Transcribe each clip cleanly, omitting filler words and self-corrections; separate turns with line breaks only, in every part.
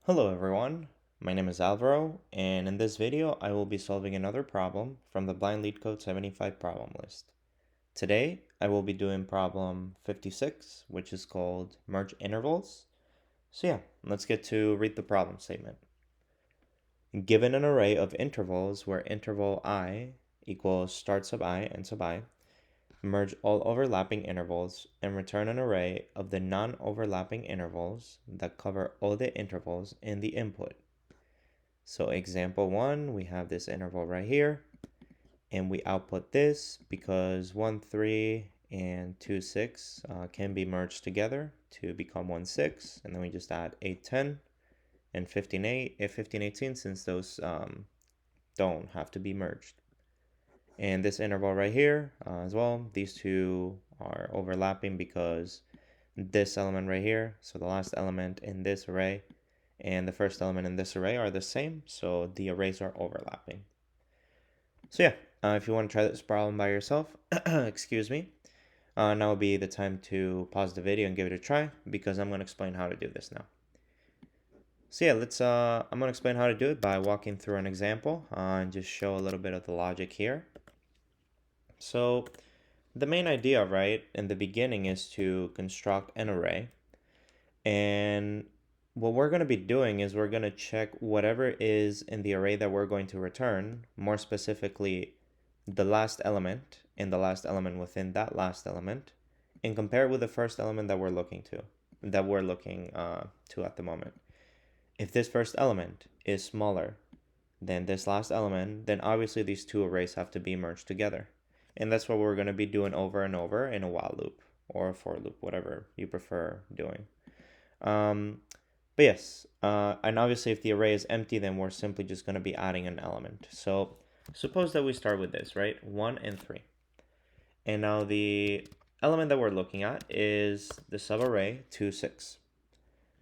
Hello everyone, my name is Alvaro, and in this video I will be solving another problem from the blind Leetcode 75 problem list. Today I will be doing problem 56, which is called merge intervals. So yeah, let's get to read the problem statement. Given an array of intervals where interval I equals start sub I and sub I, merge all overlapping intervals and return an array of the non-overlapping intervals that cover all the intervals in the input. So example 1, we have this interval right here, and we output this because 1, 3 and 2, 6 can be merged together to become 1, 6, and then we just add 8, 10, and 15, 8, 15, 18, since those don't have to be merged. And this interval right here as well, these two are overlapping because this element right here, so the last element in this array, and the first element in this array are the same, so the arrays are overlapping. So yeah, if you want to try this problem by yourself, excuse me, now would be the time to pause the video and give it a try, because I'm going to explain how to do this now. So yeah, I'm going to explain how to do it by walking through an example and just show a little bit of the logic here. So the main idea, right, in the beginning is to construct an array, and what we're going to be doing is we're going to check whatever is in the array that we're going to return, more specifically the last element and the last element within that last element, and compare it with the first element that we're looking to at the moment. If this first element is smaller than this last element, then obviously these two arrays have to be merged together. And that's what we're going to be doing over and over in a while loop or a for loop, whatever you prefer doing. But yes, and obviously if the array is empty, then we're simply just going to be adding an element. So suppose that we start with this, right? 1 and 3. And now the element that we're looking at is the subarray 2, 6.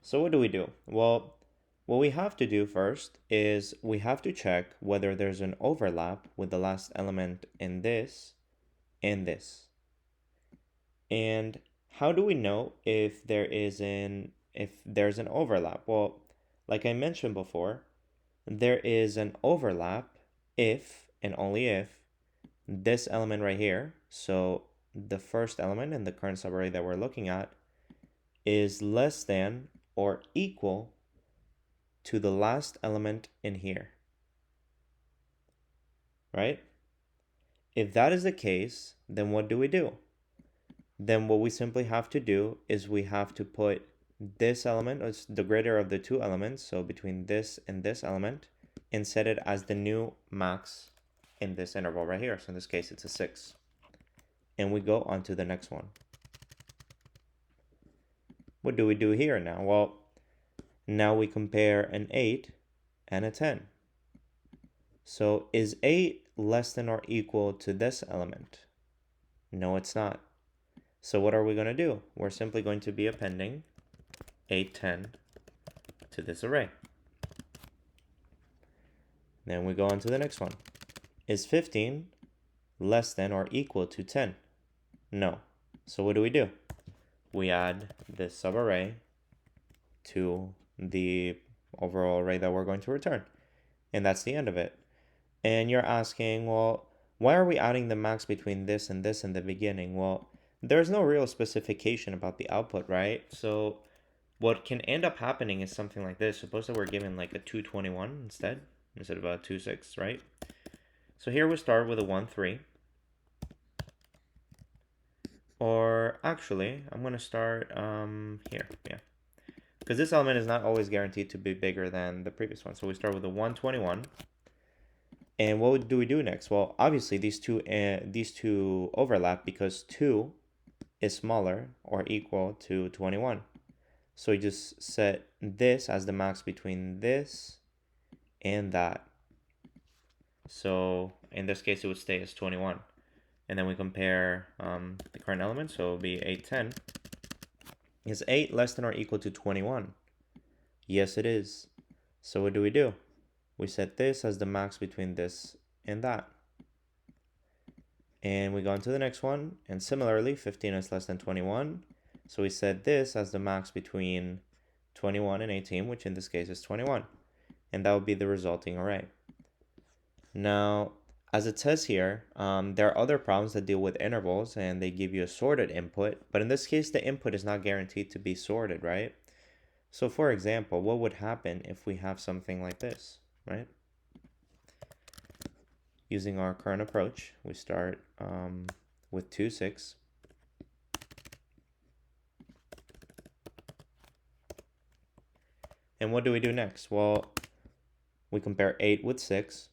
So what do? Well, what we have to do first is we have to check whether there's an overlap with the last element in this and this. And how do we know if there's an overlap? Well, like I mentioned before, there is an overlap if and only if this element right here, so the first element in the current subarray that we're looking at, is less than or equal to the last element in here, right? If that is the case, then what do? Then what we simply have to do is we have to put this element as the greater of the two elements, so between this and this element, and set it as the new max in this interval right here. So in this case, it's a 6. And we go on to the next one. What do we do here now? Well, now we compare an 8 and a 10. So is 8 less than or equal to this element? No, it's not. So what are we going to do? We're simply going to be appending 8, 10 to this array. Then we go on to the next one. Is 15 less than or equal to 10? No. So what do? We add this subarray to the overall array that we're going to return. And that's the end of it. And you're asking, well, why are we adding the max between this and this in the beginning? Well, there's no real specification about the output, right? So what can end up happening is something like this. Suppose that we're given like a 221 instead of a 2, 6, right? So here we start with a 1, 3. Or actually, I'm going to start here, yeah. Because this element is not always guaranteed to be bigger than the previous one. So we start with a 121. And what do we do next? Well, obviously these two overlap because 2 is smaller or equal to 21. So we just set this as the max between this and that. So in this case, it would stay as 21. And then we compare the current element, so it will be 8, 10. Is 8 less than or equal to 21? Yes, it is. So what do? We set this as the max between this and that. And we go on to the next one, and similarly, 15 is less than 21. So we set this as the max between 21, and 18, which in this case is 21. And that would be the resulting array. Now, as it says here, there are other problems that deal with intervals and they give you a sorted input, but in this case, the input is not guaranteed to be sorted, right? So for example, what would happen if we have something like this, right? Using our current approach, we start with 2, 6. And what do we do next? Well, we compare 8 with 6.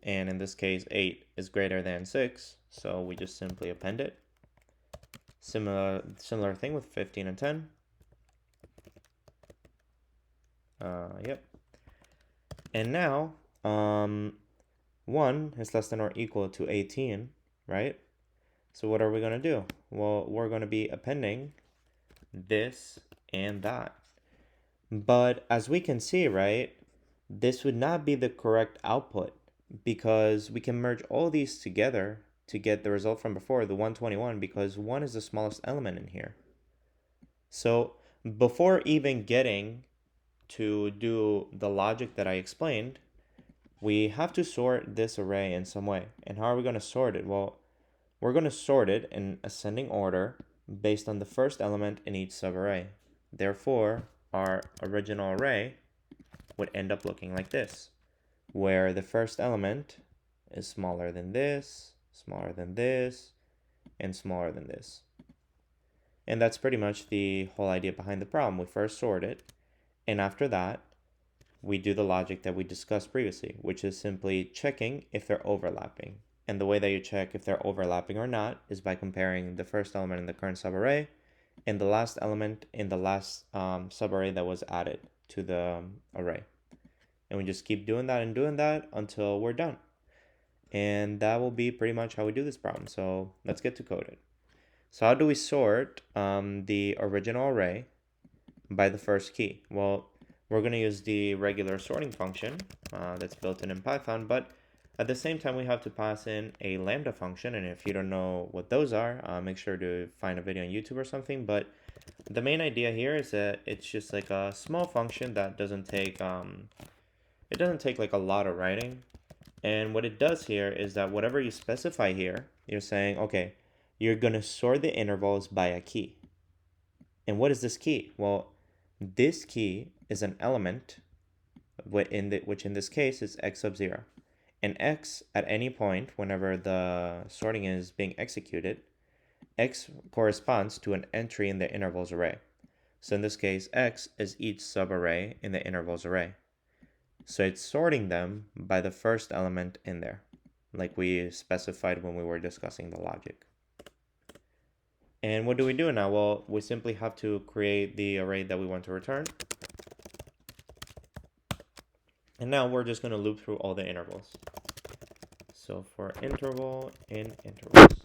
And in this case, 8 is greater than 6. So we just simply append it. Similar thing with 15 and 10. Yep. And now, 1 is less than or equal to 18, right? So what are we going to do? Well, we're going to be appending this and that. But as we can see, right, this would not be the correct output because we can merge all these together to get the result from before, the 121, because 1 is the smallest element in here. So before even getting to do the logic that I explained, we have to sort this array in some way. And how are we going to sort it? Well, we're going to sort it in ascending order based on the first element in each subarray. Therefore, our original array would end up looking like this, where the first element is smaller than this, and smaller than this. And that's pretty much the whole idea behind the problem. We first sort it, and after that, we do the logic that we discussed previously, which is simply checking if they're overlapping. And the way that you check if they're overlapping or not is by comparing the first element in the current subarray and the last element in the last subarray that was added to the array. And we just keep doing that and doing that until we're done. And that will be pretty much how we do this problem. So let's get to code it. So how do we sort the original array by the first key? Well, we're going to use the regular sorting function that's built in Python, but at the same time, we have to pass in a lambda function. And if you don't know what those are, make sure to find a video on YouTube or something. But the main idea here is that it's just like a small function that doesn't take like a lot of writing. And what it does here is that whatever you specify here, you're saying, okay, you're going to sort the intervals by a key. And what is this key? Well, this key is an element, which in this case is x sub 0. And x, at any point, whenever the sorting is being executed, x corresponds to an entry in the intervals array. So in this case, x is each subarray in the intervals array. So it's sorting them by the first element in there, like we specified when we were discussing the logic. And what do we do now? Well, we simply have to create the array that we want to return. And now we're just going to loop through all the intervals. So for interval in intervals.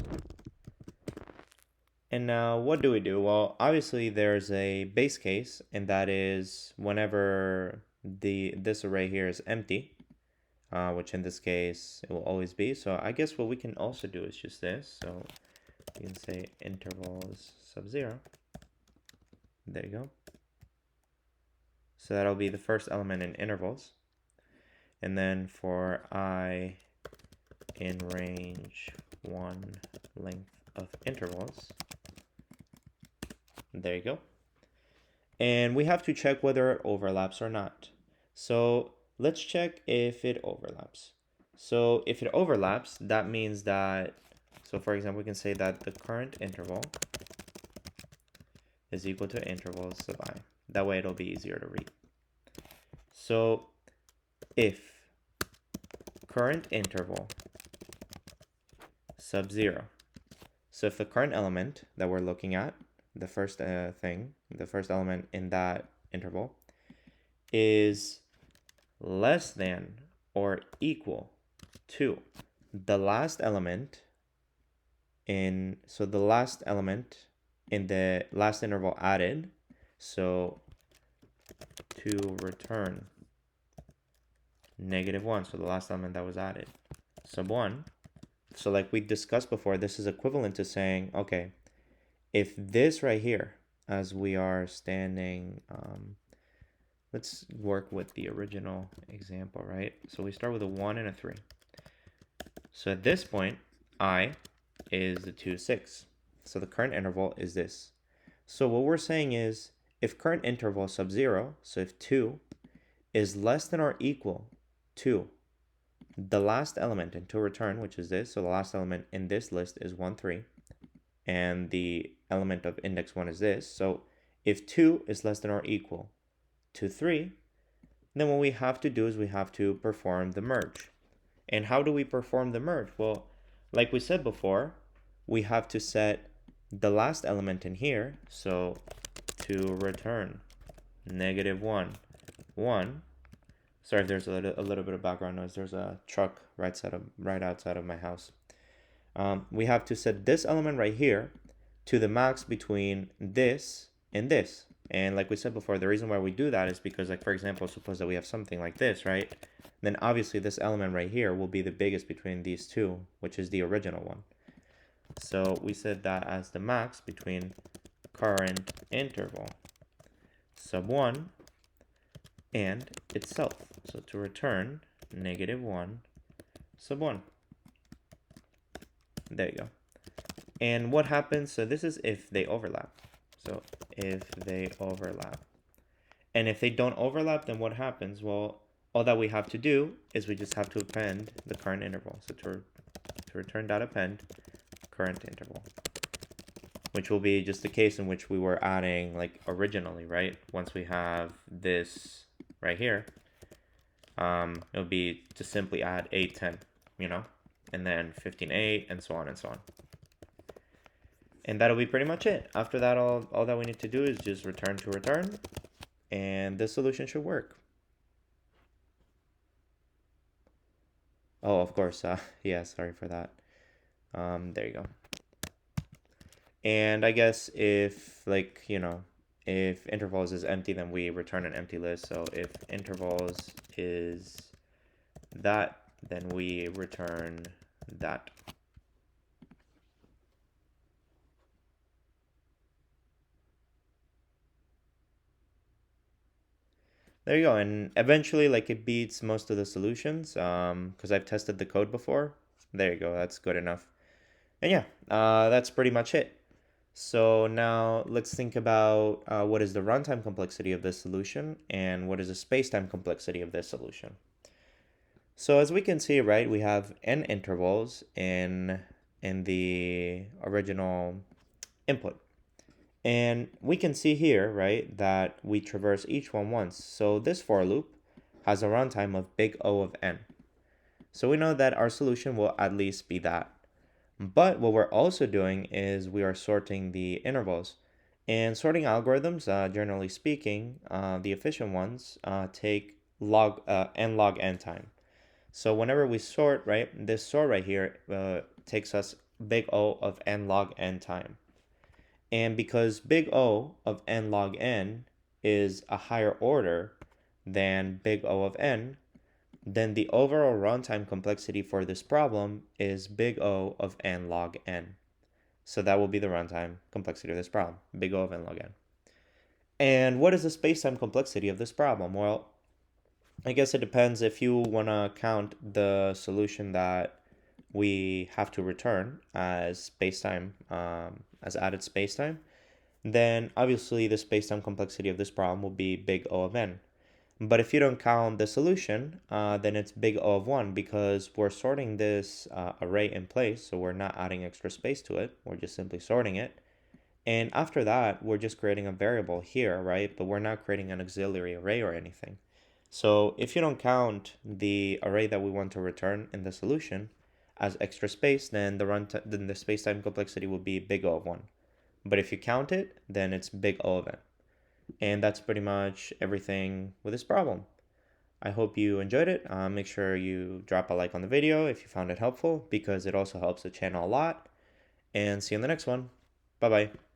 And now what do we do? Well, obviously there's a base case, and that is whenever this array here is empty, which in this case it will always be. So I guess what we can also do is just this. So you can say intervals sub 0. There you go. So that'll be the first element in intervals. And then for I in range 1 length of intervals. There you go. And we have to check whether it overlaps or not. So let's check if it overlaps. So if it overlaps, that means that, so for example, we can say that the current interval is equal to intervals sub I. That way it'll be easier to read. So if current interval sub 0. So if the current element that we're looking at, the first the first element in that interval, is less than or equal to the last element in, so the last element in the last interval added, so to return -1, so the last element that was added, sub 1. So like we discussed before, this is equivalent to saying, okay, if this right here, as we are standing, let's work with the original example, right? So we start with a 1 and a 3. So at this point, I is the 2, 6. So the current interval is this. So what we're saying is, if current interval sub 0, so if 2 is less than or equal to the last element in to return, which is this, so the last element in this list is 1, 3, and the element of index 1 is this. So if 2 is less than or equal to 3, then what we have to do is we have to perform the merge. And how do we perform the merge? Well, like we said before, we have to set the last element in here, so to return -1, 1. Sorry if there's a little bit of background noise. There's a truck right outside of my house. We have to set this element right here to the max between this and this. And like we said before, the reason why we do that is because, like, for example, suppose that we have something like this, right? Then obviously this element right here will be the biggest between these two, which is the original one. So we set that as the max between current interval sub 1 and itself. So to return -1 sub 1. There you go. And what happens? So this is if they overlap. So if they overlap. And if they don't overlap, then what happens? Well, all that we have to do is we just have to append the current interval. So to return dot append current interval, which will be just the case in which we were adding, like, originally, right? Once we have this right here, it'll be to simply add 8, 10, and then 15, 8, and so on and so on. And that'll be pretty much it. After that, all that we need to do is just return to return, and this solution should work. Oh, of course, yeah, sorry for that. There you go. And I guess if, like, if intervals is empty, then we return an empty list. So if intervals is that, then we return that. There you go. And eventually, like, it beats most of the solutions because I've tested the code before. There you go. That's good enough. And yeah, that's pretty much it. So now let's think about what is the runtime complexity of this solution and what is the spacetime complexity of this solution. So as we can see, right, we have n intervals in the original input. And we can see here, right, that we traverse each one once. So this for loop has a runtime of big O of n. So we know that our solution will at least be that. But what we're also doing is we are sorting the intervals. And sorting algorithms, generally speaking, the efficient ones take n log n time. So whenever we sort, right, this sort right here takes us big O of n log n time. And because big O of n log n is a higher order than big O of n, then the overall runtime complexity for this problem is big O of n log n. So that will be the runtime complexity of this problem, big O of n log n. And what is the spacetime complexity of this problem? Well, I guess it depends. If you want to count the solution that we have to return as spacetime, as added spacetime, then obviously the spacetime complexity of this problem will be big O of n. But if you don't count the solution, then it's big O of 1 because we're sorting this array in place, so we're not adding extra space to it. We're just simply sorting it. And after that, we're just creating a variable here, right? But we're not creating an auxiliary array or anything. So if you don't count the array that we want to return in the solution as extra space, then the spacetime complexity will be big O of 1. But if you count it, then it's big O of n. And that's pretty much everything with this problem. I hope you enjoyed it. Make sure you drop a like on the video if you found it helpful, because it also helps the channel a lot. And see you in the next one. Bye-bye.